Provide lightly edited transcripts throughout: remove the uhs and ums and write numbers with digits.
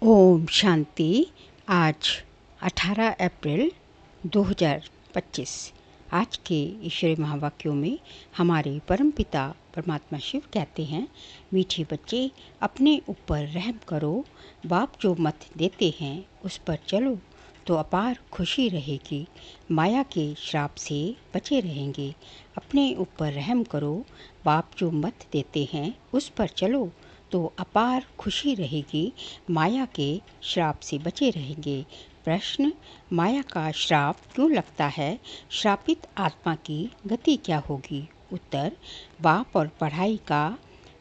ओम शांति। आज 18 अप्रैल 2025। आज के ईश्वरीय महावाक्यों में हमारे परमपिता परमात्मा शिव कहते हैं, मीठे बच्चे अपने ऊपर रहम करो, बाप जो मत देते हैं उस पर चलो तो अपार खुशी रहेगी, माया के श्राप से बचे रहेंगे। अपने ऊपर रहम करो, बाप जो मत देते हैं उस पर चलो तो अपार खुशी रहेगी, माया के श्राप से बचे रहेंगे। प्रश्न, माया का श्राप क्यों लगता है? श्रापित आत्मा की गति क्या होगी? उत्तर, बाप और पढ़ाई का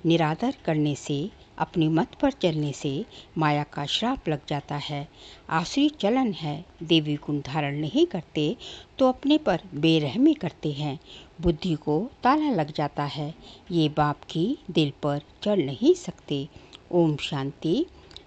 निरादर करने से, अपनी मत पर चलने से माया का श्राप लग जाता है। आसुरी चलन है, देवी गुण धारण नहीं करते तो अपने पर बेरहमी करते हैं, बुद्धि को ताला लग जाता है, ये बाप की दिल पर चढ़ नहीं सकते। ओम शांति।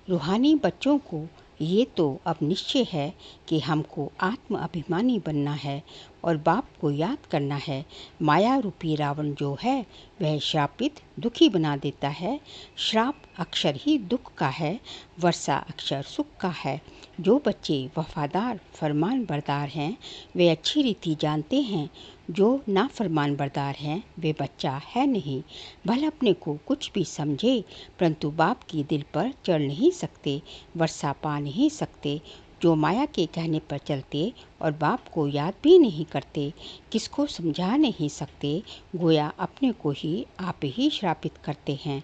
रूहानी बच्चों को ये तो अब निश्चय है कि हमको आत्म अभिमानी बनना है और बाप को याद करना है। माया रूपी रावण जो है वह श्रापित दुखी बना देता है। श्राप अक्षर ही दुख का है, वर्षा अक्षर सुख का है। जो बच्चे वफादार फरमान बरदार हैं वे अच्छी रीति जानते हैं, जो ना फरमान बरदार हैं वे बच्चा है नहीं। भले अपने को कुछ भी समझे परंतु बाप की दिल पर चढ़ नहीं सकते, वर्षा पा नहीं सकते। जो माया के कहने पर चलते और बाप को याद भी नहीं करते, किसको समझा नहीं सकते, गोया अपने को ही आप ही श्रापित करते हैं।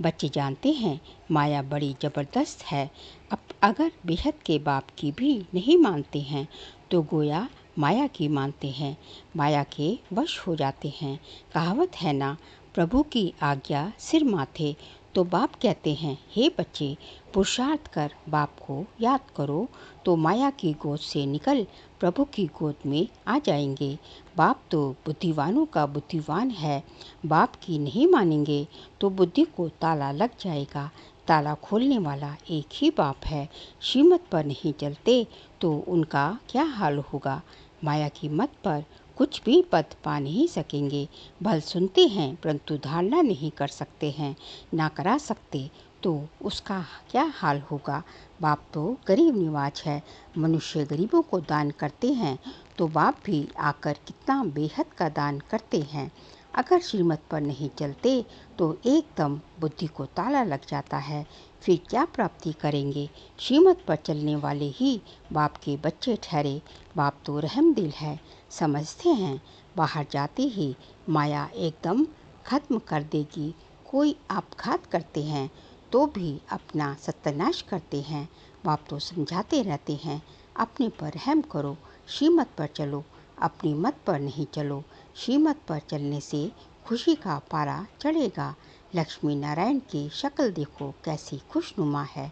बच्चे जानते हैं माया बड़ी ज़बरदस्त है। अब अगर बेहद के बाप की भी नहीं मानते हैं तो गोया माया की मानते हैं, माया के वश हो जाते हैं। कहावत है ना, प्रभु की आज्ञा सिर माथे। तो बाप कहते हैं, हे बच्चे, पुरुषार्थ कर बाप को याद करो तो माया की गोद से निकल प्रभु की गोद में आ जाएंगे। बाप तो बुद्धिवानों का बुद्धिवान है, बाप की नहीं मानेंगे तो बुद्धि को ताला लग जाएगा। ताला खोलने वाला एक ही बाप है। श्रीमत पर नहीं चलते तो उनका क्या हाल होगा? माया की मत पर कुछ भी पद पा नहीं सकेंगे। भल सुनते हैं परंतु धारणा नहीं कर सकते हैं, ना करा सकते तो उसका क्या हाल होगा? बाप तो गरीब निवाज है, मनुष्य गरीबों को दान करते हैं तो बाप भी आकर कितना बेहद का दान करते हैं। अगर श्रीमत पर नहीं चलते तो एकदम बुद्धि को ताला लग जाता है, फिर क्या प्राप्ति करेंगे? श्रीमत पर चलने वाले ही बाप के बच्चे ठहरे। बाप तो रहमदिल है, समझते हैं बाहर जाते ही माया एकदम खत्म कर देगी। कोई आपघात करते हैं तो भी अपना सत्यानाश करते हैं। बाप तो समझाते रहते हैं, अपने पर रहम करो, श्रीमत पर चलो, अपनी मत पर नहीं चलो। श्रीमत पर चलने से खुशी का पारा चढ़ेगा। लक्ष्मी नारायण की शक्ल देखो कैसी खुशनुमा है।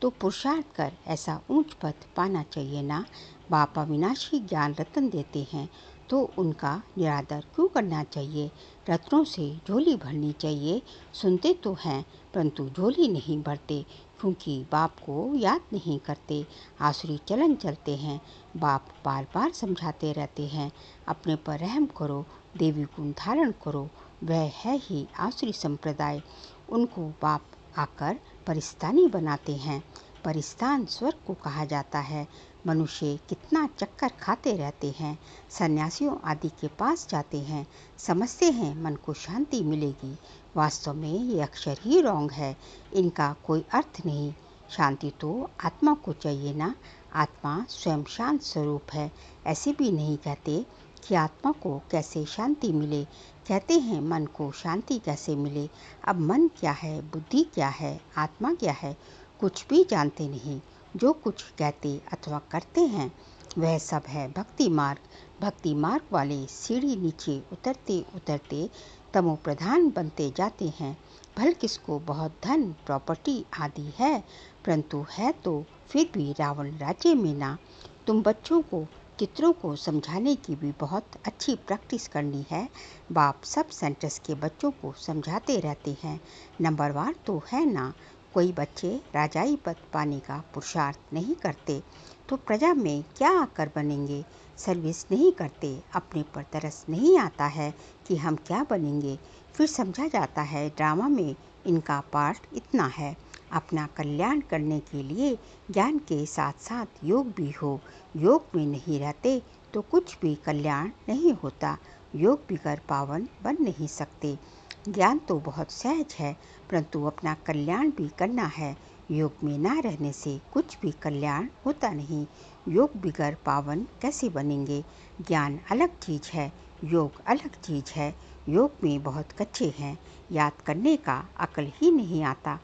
तो पुरुषार्थ कर ऐसा ऊंच पद पाना चाहिए ना। बाप अविनाशी ज्ञान रत्न देते हैं तो उनका निरादर क्यों करना चाहिए? रत्नों से झोली भरनी चाहिए। सुनते तो हैं परंतु झोली नहीं भरते, क्योंकि बाप को याद नहीं करते, आसुरी चलन चलते हैं। बाप बार बार समझाते रहते हैं, अपने पर रहम करो, देवी गुण धारण करो। वह है ही आसुरी संप्रदाय, उनको बाप आकर परिस्तानी बनाते हैं। परिस्तान स्वर्ग को कहा जाता है। मनुष्य कितना चक्कर खाते रहते हैं, सन्यासियों आदि के पास जाते हैं, समझते हैं मन को शांति मिलेगी। वास्तव में ये अक्षर ही रॉन्ग है, इनका कोई अर्थ नहीं। शांति तो आत्मा को चाहिए ना। आत्मा स्वयं शांत स्वरूप है। ऐसे भी नहीं कहते कि आत्मा को कैसे शांति मिले, कहते हैं मन को शांति कैसे मिले। अब मन क्या है, बुद्धि क्या है, आत्मा क्या है, कुछ भी जानते नहीं। जो कुछ कहते अथवा करते हैं वह सब है भक्ति मार्ग। भक्ति मार्ग वाले सीढ़ी नीचे उतरते उतरते तमो प्रधान बनते जाते हैं। भल किसको बहुत धन प्रॉपर्टी आदि है, परंतु है तो फिर भी रावण राज्य में ना। तुम बच्चों को चित्रों को समझाने की भी बहुत अच्छी प्रैक्टिस करनी है। बाप सब सेंटर्स के बच्चों को समझाते रहते हैं। नंबरवार तो है ना। कोई बच्चे राजाई पद पाने का पुरुषार्थ नहीं करते तो प्रजा में क्या आकर बनेंगे? सर्विस नहीं करते, अपने पर तरस नहीं आता है कि हम क्या बनेंगे। फिर समझा जाता है ड्रामा में इनका पार्ट इतना है। अपना कल्याण करने के लिए ज्ञान के साथ साथ योग भी हो। योग में नहीं रहते तो कुछ भी कल्याण नहीं होता। योग बिगर पावन बन नहीं सकते। ज्ञान तो बहुत सहज है, परंतु अपना कल्याण भी करना है। योग में ना रहने से कुछ भी कल्याण होता नहीं। योग बिगर पावन कैसे बनेंगे? ज्ञान अलग चीज़ है, योग अलग चीज़ है। योग में बहुत कच्चे हैं, याद करने का अकल ही नहीं आता।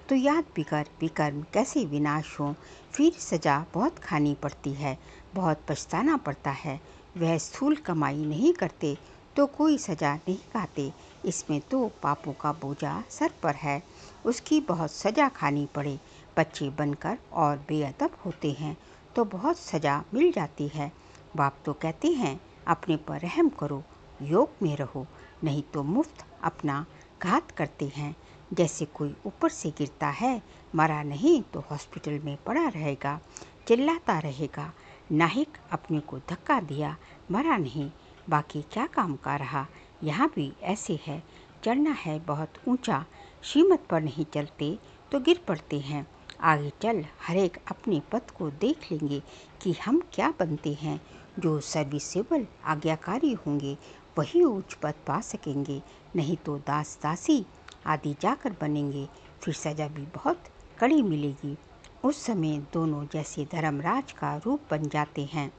तो याद बिगर विकर्म कैसे विनाश हो? फिर सजा बहुत खानी पड़ती है, बहुत पछताना पड़ता है। वह स्थूल कमाई नहीं करते तो कोई सजा नहीं खाते। इसमें तो पापों का बोझा सर पर है, उसकी बहुत सजा खानी पड़े। बच्चे बनकर और बेअदब होते हैं तो बहुत सजा मिल जाती है। बाप तो कहते हैं अपने पर रहम करो, योग में रहो, नहीं तो मुफ्त अपना घात करते हैं। जैसे कोई ऊपर से गिरता है, मरा नहीं तो हॉस्पिटल में पड़ा रहेगा, चिल्लाता रहेगा, नाहिक अपने को धक्का दिया, मरा नहीं, बाकी क्या काम का रहा। यहाँ भी ऐसे है, चढ़ना है बहुत ऊंचा, श्रीमत पर नहीं चलते तो गिर पड़ते हैं। आगे चल हरेक अपने पद को देख लेंगे कि हम क्या बनते हैं। जो सर्विसेबल आज्ञाकारी होंगे वही उच्च पद पा सकेंगे, नहीं तो दास दासी आदि जाकर बनेंगे। फिर सजा भी बहुत कड़ी मिलेगी। उस समय दोनों जैसे धर्मराज का रूप बन जाते हैं,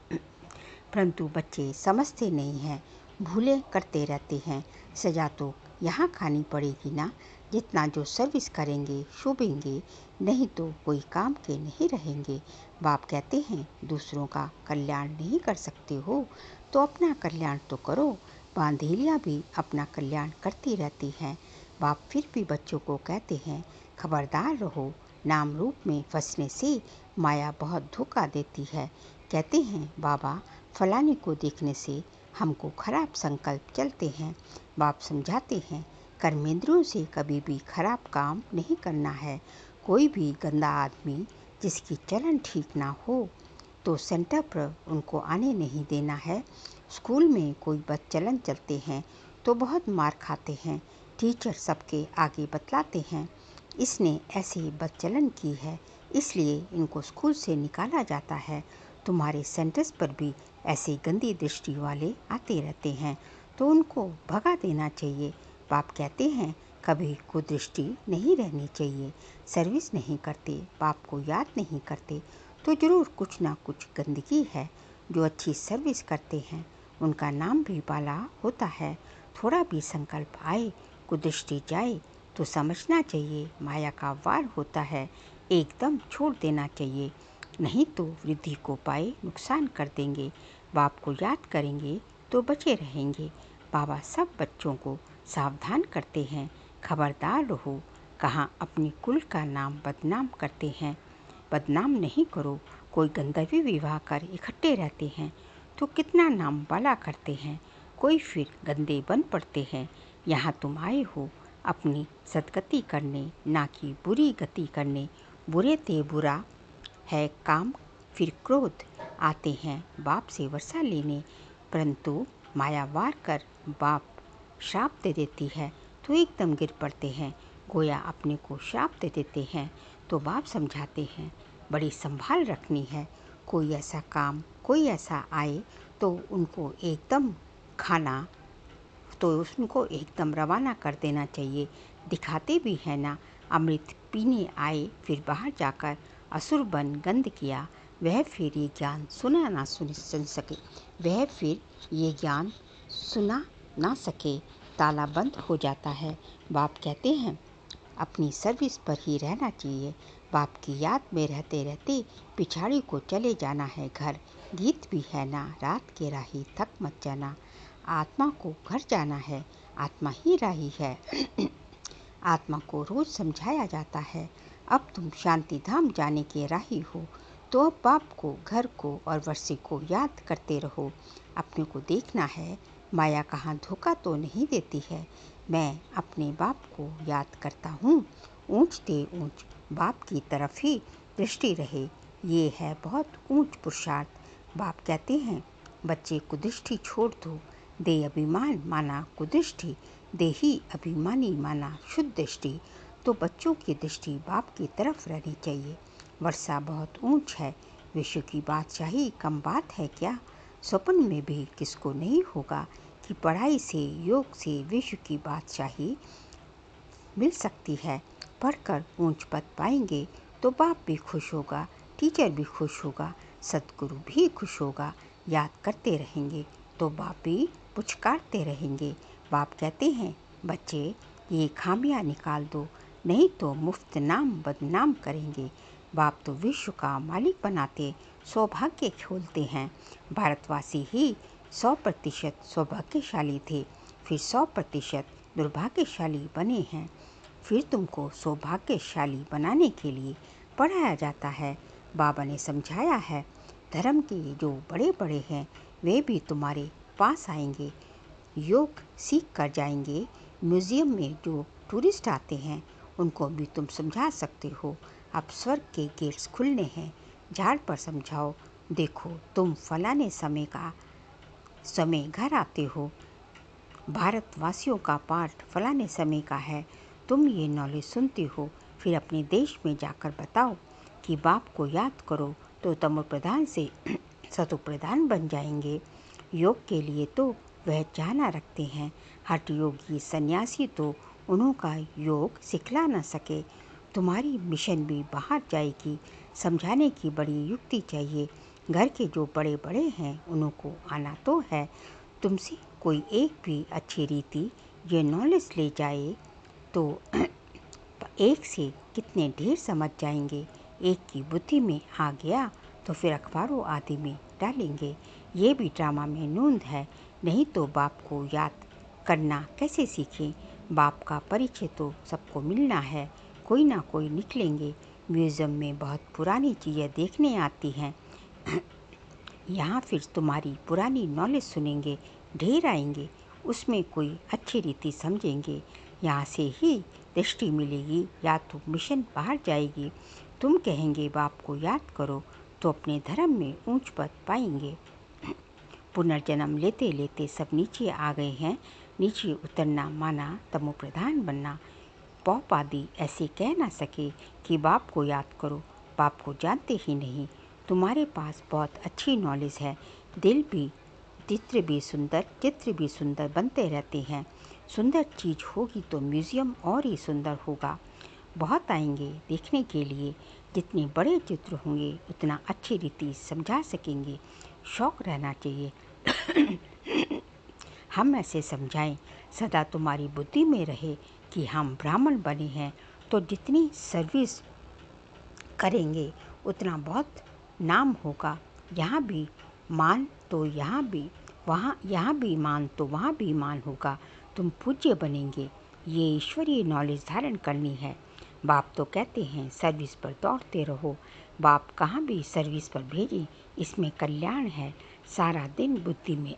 परंतु बच्चे समझते नहीं हैं, भूलें करते रहते हैं। सजा तो यहाँ खानी पड़ेगी ना, जितना जो सर्विस करेंगे शोभेंगे, नहीं तो कोई काम के नहीं रहेंगे। बाप कहते हैं दूसरों का कल्याण नहीं कर सकते हो तो अपना कल्याण तो करो। बांधेलियाँ भी अपना कल्याण करती रहती हैं। बाप फिर भी बच्चों को कहते हैं खबरदार रहो, नाम रूप में फंसने से माया बहुत धोखा देती है। कहते हैं बाबा फलाने को देखने से हमको खराब संकल्प चलते हैं। बाप समझाते हैं कर्मेंद्रियों से कभी भी खराब काम नहीं करना है। कोई भी गंदा आदमी जिसकी चलन ठीक ना हो तो सेंटर पर उनको आने नहीं देना है। स्कूल में कोई बदचलन चलते हैं तो बहुत मार खाते हैं। टीचर सबके आगे बतलाते हैं इसने ऐसी बदचलन की है, इसलिए इनको स्कूल से निकाला जाता है। तुम्हारे सेंटर्स पर भी ऐसे गंदी दृष्टि वाले आते रहते हैं तो उनको भगा देना चाहिए। बाप कहते हैं कभी कुदृष्टि नहीं रहनी चाहिए। सर्विस नहीं करते, बाप को याद नहीं करते तो ज़रूर कुछ ना कुछ गंदगी है। जो अच्छी सर्विस करते हैं उनका नाम भी बाला होता है। थोड़ा भी संकल्प आए, कुदृष्टि जाए तो समझना चाहिए माया का वार होता है, एकदम छोड़ देना चाहिए, नहीं तो वृद्धि को पाए नुकसान कर देंगे। बाप को याद करेंगे तो बचे रहेंगे। बाबा सब बच्चों को सावधान करते हैं, खबरदार रहो, कहाँ अपने कुल का नाम बदनाम करते हैं। बदनाम नहीं करो। कोई गंधर्वी विवाह कर इकट्ठे रहते हैं तो कितना नाम बाला करते हैं, कोई फिर गंदे बन पड़ते हैं। यहाँ तुम आए हो अपनी सदगति करने, ना कि बुरी गति करने। बुरे ते बुरा है काम, फिर क्रोध आते हैं बाप से वर्षा लेने, परंतु माया वार कर बाप श्राप दे देती है तो एकदम गिर पड़ते हैं। गोया अपने को श्राप दे देते हैं तो बाप समझाते हैं बड़ी संभाल रखनी है। कोई ऐसा काम, कोई ऐसा आए तो उनको एकदम खाना, तो उनको एकदम रवाना कर देना चाहिए। दिखाते भी है ना, अमृत पीने आए फिर बाहर जाकर असुर बन गंध किया, वह फिर ये ज्ञान सुना ना सुन सके, वह फिर ये ज्ञान सुना ना सके, ताला बंद हो जाता है। बाप कहते हैं अपनी सर्विस पर ही रहना चाहिए। बाप की याद में रहते रहते पिछाड़ी को चले जाना है घर। गीत भी है ना, रात के राही थक मत जाना। आत्मा को घर जाना है, आत्मा ही राही है। आत्मा को रोज समझाया जाता है अब तुम शांति धाम जाने के राही हो, तो अब बाप को, घर को और वर्षे को याद करते रहो। अपने को देखना है माया कहाँ धोखा तो नहीं देती है। मैं अपने बाप को याद करता हूँ, ऊंच ते ऊंच बाप की तरफ ही दृष्टि रहे, ये है बहुत ऊंच पुरुषार्थ। बाप कहते हैं बच्चे कुदृष्टि छोड़ दो, दे अभिमान माना कुदृष्टि, दे ही अभिमानी माना शुद्ध दृष्टि। तो बच्चों की दृष्टि बाप की तरफ रहनी चाहिए। वर्षा बहुत ऊंच है, विश्व की बादशाही कम बात है क्या? स्वप्न में भी किसको नहीं होगा कि पढ़ाई से, योग से विश्व की बादशाही मिल सकती है। पढ़कर ऊंच पद पाएंगे तो बाप भी खुश होगा, टीचर भी खुश होगा, सदगुरु भी खुश होगा। याद करते रहेंगे तो बाप भी पुचकारते रहेंगे। बाप कहते हैं, बच्चे ये खामियां निकाल दो, नहीं तो मुफ्त नाम बदनाम करेंगे। बाप तो विश्व का मालिक बनाते सौभाग्य खोलते हैं। भारतवासी ही 100% सौभाग्यशाली थे, फिर 100% दुर्भाग्यशाली बने हैं। फिर तुमको सौभाग्यशाली बनाने के लिए पढ़ाया जाता है। बाबा ने समझाया है, धर्म के जो बड़े बड़े हैं वे भी तुम्हारे पास आएंगे, योग सीख कर जाएंगे। म्यूज़ियम में जो टूरिस्ट आते हैं उनको भी तुम समझा सकते हो। अब स्वर्ग के गेट्स खुलने हैं, झाड़ पर समझाओ। देखो तुम फलाने समय घर आते हो, भारतवासियों का पाठ फलाने समय का है। तुम ये नॉलेज सुनते हो, फिर अपने देश में जाकर बताओ कि बाप को याद करो तो तमो प्रधान से सतो प्रधान बन जाएंगे। योग के लिए तो वह चाहना रखते हैं। हठ योगी सन्यासी तो उन्हों का योग सिखला न सके। तुम्हारी मिशन भी बाहर जाएगी। समझाने की बड़ी युक्ति चाहिए। घर के जो बड़े बड़े हैं उन्हों को आना तो है। तुमसे कोई एक भी अच्छी रीति ये नॉलेज ले जाए तो एक से कितने ढेर समझ जाएंगे। एक की बुद्धि में आ गया तो फिर अखबारों आदि में डालेंगे। ये भी ड्रामा में नूंद है, नहीं तो बाप को याद करना कैसे सीखें। बाप का परिचय तो सबको मिलना है, कोई ना कोई निकलेंगे। म्यूज़ियम में बहुत पुरानी चीज़ें देखने आती हैं, यहाँ फिर तुम्हारी पुरानी नॉलेज सुनेंगे, ढेर आएंगे, उसमें कोई अच्छी रीति समझेंगे। यहाँ से ही दृष्टि मिलेगी या तो मिशन बाहर जाएगी। तुम कहेंगे बाप को याद करो तो अपने धर्म में ऊंच पद पाएंगे। पुनर्जन्म लेते लेते सब नीचे आ गए हैं। नीचे उतरना माना तमो प्रधान बनना। पॉप आदि ऐसे कह ना सके कि बाप को याद करो, बाप को जानते ही नहीं। तुम्हारे पास बहुत अच्छी नॉलेज है। दिल भी चित्र भी सुंदर बनते रहते हैं। सुंदर चीज होगी तो म्यूज़ियम और ही सुंदर होगा। बहुत आएंगे देखने के लिए। जितने बड़े चित्र होंगे उतना अच्छी रीति समझा सकेंगे। शौक रहना चाहिए। हम ऐसे समझाएं, सदा तुम्हारी बुद्धि में रहे कि हम ब्राह्मण बने हैं तो जितनी सर्विस करेंगे उतना बहुत नाम होगा। यहाँ भी मान तो यहाँ भी मान तो वहाँ भी मान होगा। तुम पूज्य बनेंगे। ये ईश्वरीय नॉलेज धारण करनी है। बाप तो कहते हैं सर्विस पर दौड़ते रहो। बाप कहाँ भी सर्विस पर भेजें, इसमें कल्याण है। सारा दिन बुद्धि में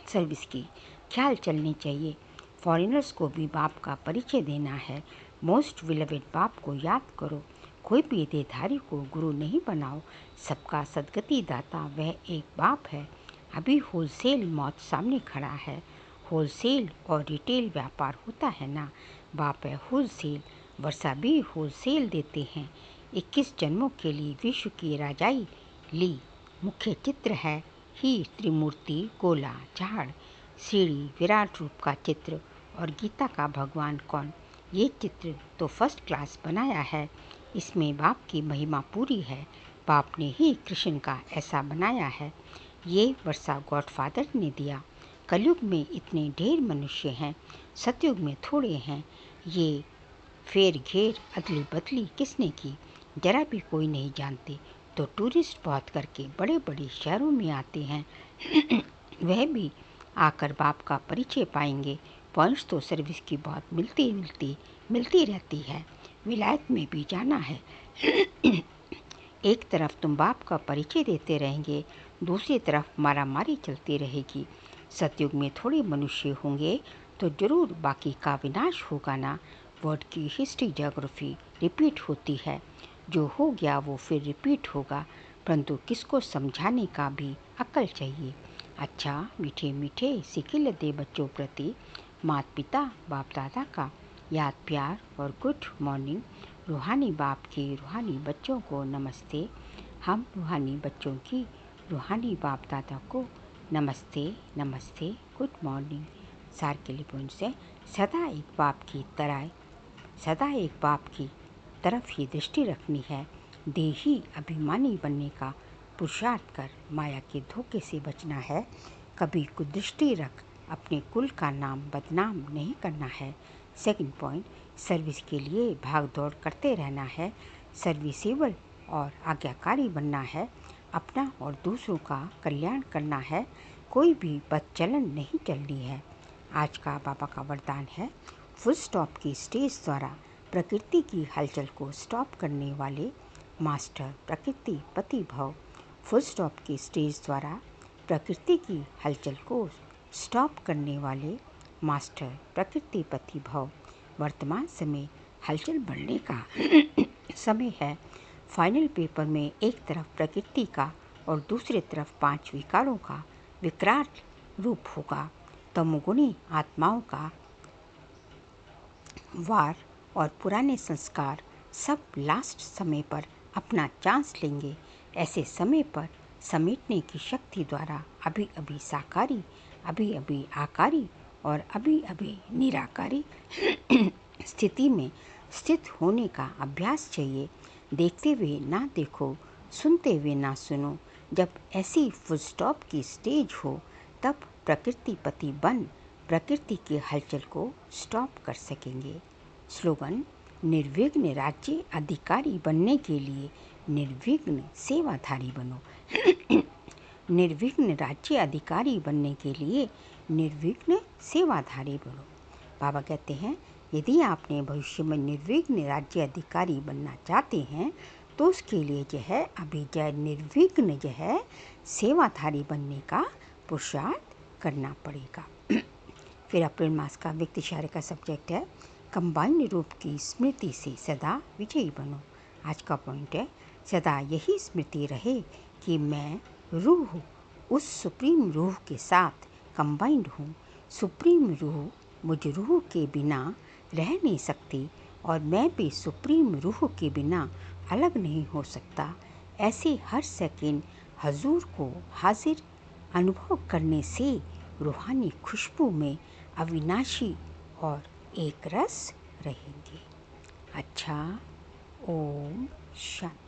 सर्विस की ख्याल चलनी चाहिए। फॉरेनर्स को भी बाप का परिचय देना है। मोस्ट विलवेड बाप को याद करो। कोई भी देहधारी को गुरु नहीं बनाओ। सबका सदगति दाता वह एक बाप है। अभी होलसेल मौत सामने खड़ा है। होलसेल और रिटेल व्यापार होता है ना। बाप है होलसेल। वर्षा भी होलसेल देते हैं। 21 जन्मों के लिए विश्व की राजाई ली। मुख्य चित्र है ही त्रिमूर्ति, गोला, झाड़, सीढ़ी, विराट रूप का चित्र और गीता का भगवान कौन। ये चित्र तो फर्स्ट क्लास बनाया है। इसमें बाप की महिमा पूरी है। बाप ने ही कृष्ण का ऐसा बनाया है। ये वर्षा गॉडफादर ने दिया। कलयुग में इतने ढेर मनुष्य हैं, सतयुग में थोड़े हैं। ये फेर घेर अदली बदली किसने की, जरा भी कोई नहीं जानते। तो टूरिस्ट बहुत करके बड़े बड़े शहरों में आते हैं। वह भी आकर बाप का परिचय पाएंगे। पॉइंट्स तो सर्विस की बहुत मिलती रहती है। विलायत में भी जाना है। एक तरफ तुम बाप का परिचय देते रहेंगे, दूसरी तरफ मारामारी चलती रहेगी। सतयुग में थोड़े मनुष्य होंगे तो जरूर बाकी का विनाश होगा ना। वर्ड की हिस्ट्री ज्योग्राफी रिपीट होती है। जो हो गया वो फिर रिपीट होगा, परंतु किसको समझाने का भी अक्ल चाहिए। अच्छा मीठे मीठे सिकिल दे बच्चों प्रति माता पिता बाप दादा का याद प्यार और गुड मॉर्निंग। रूहानी बाप के रूहानी बच्चों को नमस्ते। हम रूहानी बच्चों की रूहानी बाप दादा को नमस्ते नमस्ते, गुड मॉर्निंग। सार के लिए पुंज से सदा एक बाप की तरफ ही दृष्टि रखनी है। देही अभिमानी बनने का पुरुषार्थ कर माया के धोखे से बचना है। कभी कुदृष्टि रख अपने कुल का नाम बदनाम नहीं करना है। सेकंड पॉइंट, सर्विस के लिए भाग दौड़ करते रहना है। सर्विसेबल और आज्ञाकारी बनना है। अपना और दूसरों का कल्याण करना है। कोई भी बदचलन नहीं चलनी है। आज का बाबा का वरदान है, फुल स्टॉप की स्टेज द्वारा प्रकृति की हलचल को स्टॉप करने वाले मास्टर प्रकृति पति भव। फुल स्टॉप की स्टेज द्वारा प्रकृति की हलचल को स्टॉप करने वाले मास्टर प्रकृति पति भव। वर्तमान समय हलचल बढ़ने का समय है। फाइनल पेपर में एक तरफ प्रकृति का और दूसरी तरफ 5 विकारों का विकराल रूप होगा। तमोगुणी आत्माओं का वार और पुराने संस्कार सब लास्ट समय पर अपना चांस लेंगे। ऐसे समय पर समेटने की शक्ति द्वारा अभी अभी साकारी, अभी अभी आकारी और अभी अभी निराकारी स्थिति में स्थित होने का अभ्यास चाहिए। देखते हुए ना देखो, सुनते हुए ना सुनो। जब ऐसी फुल स्टॉप की स्टेज हो तब प्रकृति पति बन प्रकृति के हलचल को स्टॉप कर सकेंगे। स्लोगन, निर्विघ्न राज्य अधिकारी बनने के लिए निर्विघ्न सेवाधारी बनो। निर्विघ्न राज्य अधिकारी बनने के लिए निर्विघ्न सेवाधारी बनो। बाबा कहते हैं, यदि आपने भविष्य में निर्विघ्न राज्य अधिकारी बनना चाहते हैं तो उसके लिए जो है अभी जो निर्विघ्न जो है सेवाधारी बनने का पुरुषार्थ करना पड़ेगा। फिर अप्रैल मास का व्यक्ति इशारे का सब्जेक्ट है, कंबाइंड रूप की स्मृति से सदा विजयी बनो। आज का पॉइंट है, सदा यही स्मृति रहे कि मैं रूह उस सुप्रीम रूह के साथ कंबाइंड हूँ। सुप्रीम रूह मुझ रूह के बिना रह नहीं सकती और मैं भी सुप्रीम रूह के बिना अलग नहीं हो सकता। ऐसे हर सेकंड हजूर को हाजिर अनुभव करने से रूहानी खुशबू में अविनाशी और एक रस रहेंगे। अच्छा, ओम शांति।